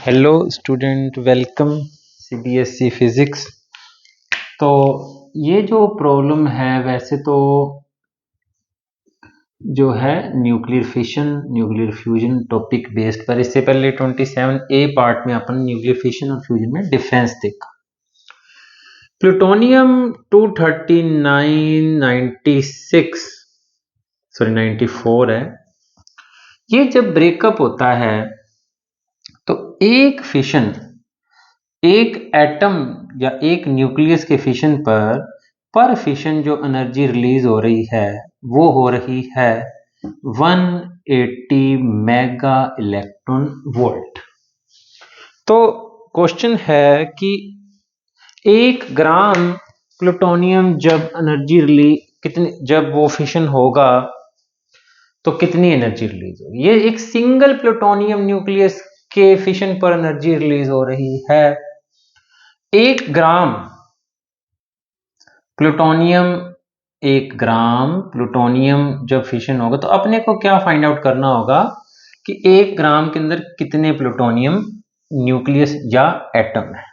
Hello student, welcome CBSE physics. तो ये जो प्रॉब्लम है वैसे तो जो है nuclear fission nuclear fusion topic based पर। इससे पहले 27A पार्ट में अपन न्यूक्लियर फिशन और फ्यूजन में डिफरेंस देखा। प्लूटोनियम 239 94 है। ये जब ब्रेकअप होता है तो एक फिशन, एक एटम या एक न्यूक्लियस के फिशन पर फिशन जो एनर्जी रिलीज हो रही है वो हो रही है 180 मेगा इलेक्ट्रॉन वोल्ट। तो क्वेश्चन है कि 1 ग्राम प्लूटोनियम जब एनर्जी रिलीज कितनी, जब वो फिशन होगा तो कितनी एनर्जी रिलीज होगी। ये एक सिंगल प्लूटोनियम न्यूक्लियस के फिशन पर एनर्जी रिलीज हो रही है 1 ग्राम प्लूटोनियम। 1 ग्राम प्लूटोनियम जब फिशन होगा तो अपने को क्या फाइंड आउट करना होगा कि 1 ग्राम के अंदर कितने प्लूटोनियम न्यूक्लियस या एटम है।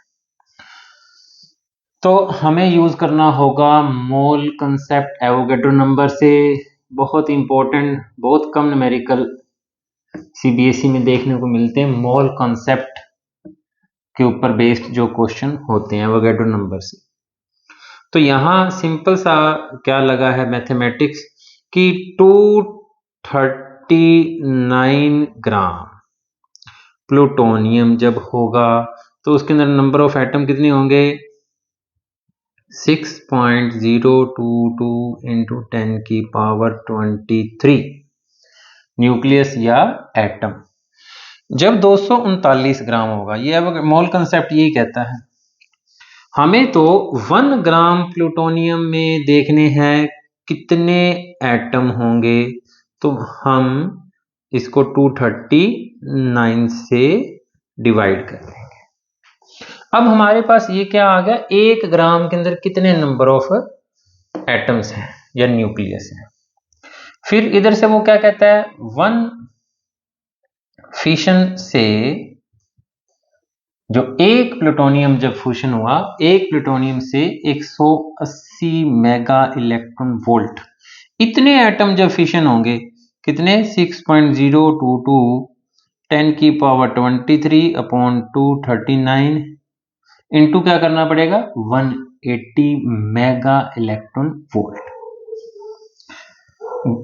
तो हमें यूज करना होगा मोल कंसेप्ट एवोगैड्रो नंबर से। बहुत इंपॉर्टेंट, बहुत कम न्यूमेरिकल सीबीएसई में देखने को मिलते हैं मोल कंसेप्ट के ऊपर बेस्ड जो क्वेश्चन होते हैं एवोगैड्रो नंबर से। तो यहां सिंपल सा क्या लगा है मैथमेटिक्स कि 239 ग्राम प्लूटोनियम जब होगा तो उसके अंदर नंबर ऑफ एटम कितने होंगे 6.022 इंटू 10 की पावर 23 न्यूक्लियस या एटम। जब 239 ग्राम होगा, ये मोल कंसेप्ट यही कहता है। हमें तो 1 ग्राम प्लूटोनियम में देखने हैं कितने एटम होंगे, तो हम इसको 239 से डिवाइड कर देंगे। अब हमारे पास ये क्या आ गया, 1 ग्राम के अंदर कितने नंबर ऑफ एटम्स हैं या न्यूक्लियस हैं। फिर इधर से वो क्या कहता है, 1 फिशन से जो एक प्लूटोनियम जब फ्यूजन हुआ, एक प्लूटोनियम से 180 मेगा इलेक्ट्रॉन वोल्ट इतने एटम जब फिशन होंगे, कितने 6.022 10 की पावर 23 अपॉन 239 इंटू क्या करना पड़ेगा 180 मेगा इलेक्ट्रॉन वोल्ट।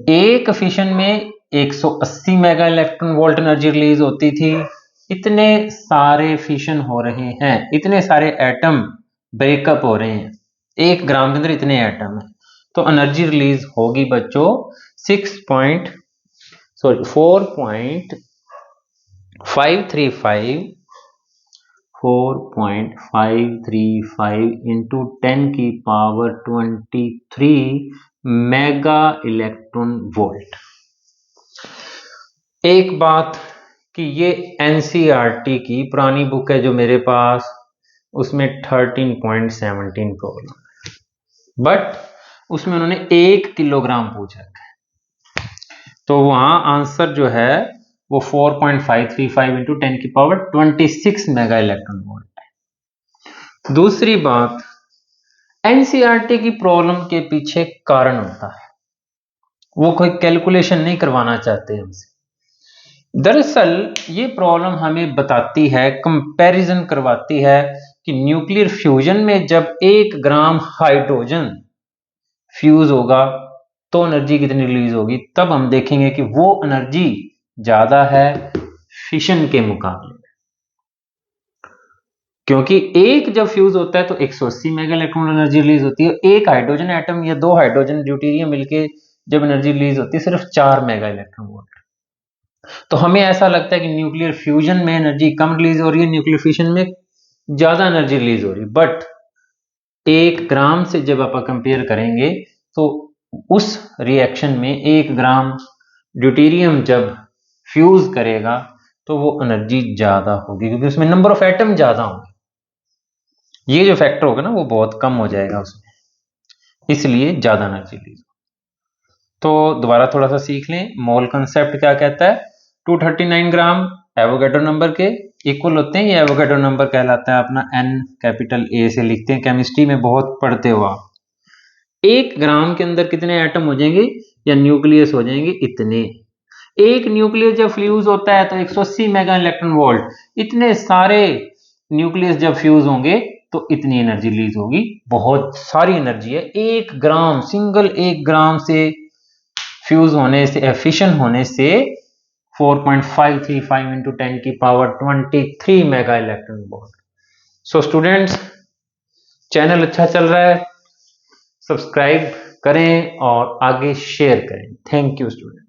एक फिशन में 180 mega electron volt energy release होती थी। इतने सारे फिशन हो रहे हैं, इतने सारे एटम ब्रेकअप हो रहे हैं, 1 ग्राम के अंदर इतने एटम है, तो एनर्जी रिलीज होगी बच्चों 4.535 इंटू 10 की पावर 23 मेगा इलेक्ट्रॉन वोल्ट। एक बात कि ये एनसीईआरटी की पुरानी बुक है जो मेरे पास, उसमें 13.17 प्रॉब्लम है, बट उसमें उन्होंने 1 किलोग्राम पूछा है, तो वहां आंसर जो है वो 4.535 इंटू 10 की पावर 26 मेगा इलेक्ट्रॉन वोल्ट है। दूसरी बात, एनसीईआरटी की प्रॉब्लम के पीछे कारण होता है, वो कोई कैलकुलेशन नहीं करवाना चाहते हमसे। दरअसल ये प्रॉब्लम हमें बताती है, कंपैरिजन करवाती है कि न्यूक्लियर फ्यूजन में जब 1 ग्राम हाइड्रोजन फ्यूज होगा तो एनर्जी कितनी रिलीज होगी। तब हम देखेंगे कि वो एनर्जी ज्यादा है फिशन के मुकाबले, क्योंकि एक जब फ्यूज होता है तो 180 मेगा इलेक्ट्रॉन एनर्जी रिलीज होती है। एक हाइड्रोजन एटम या 2 हाइड्रोजन ड्यूटेरियम मिलके जब एनर्जी रिलीज होती है सिर्फ 4 मेगा इलेक्ट्रॉन वोल्ट। तो हमें ऐसा लगता है कि न्यूक्लियर फ्यूजन में एनर्जी कम रिलीज हो रही है, न्यूक्लियर फिशन में ज्यादा एनर्जी रिलीज हो रही है। बट 1 ग्राम से जब आप कंपेयर करेंगे तो उस रिएक्शन में 1 ग्राम ड्यूटेरियम जब फ्यूज करेगा तो वो एनर्जी ज्यादा होगी, क्योंकि उसमें नंबर ऑफ एटम ज्यादा होंगे। ये जो फैक्टर होगा ना वो बहुत कम हो जाएगा उसमें, इसलिए ज्यादा एनर्जी रिलीज। तो दोबारा थोड़ा सा सीख लें, मोल कंसेप्ट क्या कहता है, 239 ग्राम एवोगैड्रो नंबर के इक्वल होते हैं। ये एवोगैड्रो नंबर कहलाता है अपना n कैपिटल A से लिखते हैं, केमिस्ट्री में बहुत पढ़ते हो आप। 1 ग्राम के अंदर कितने एटम हो जाएंगे या न्यूक्लियस हो जाएंगे? इतने। एक न्यूक्लियस जब फ्यूज होता है तो 180 मेगा इलेक्ट्रॉन वोल्ट, इतने सारे न्यूक्लियस जब फ्यूज होंगे तो इतनी एनर्जी रिलीज होगी। बहुत सारी एनर्जी है। 1 ग्राम, सिंगल 1 ग्राम से फ्यूज होने से, एफिशन होने से 4.535 इंटू 10 की power 23 mega electron volt. So students, channel अच्छा चल रहा है, सब्सक्राइब करें और आगे शेयर करें। Thank you student.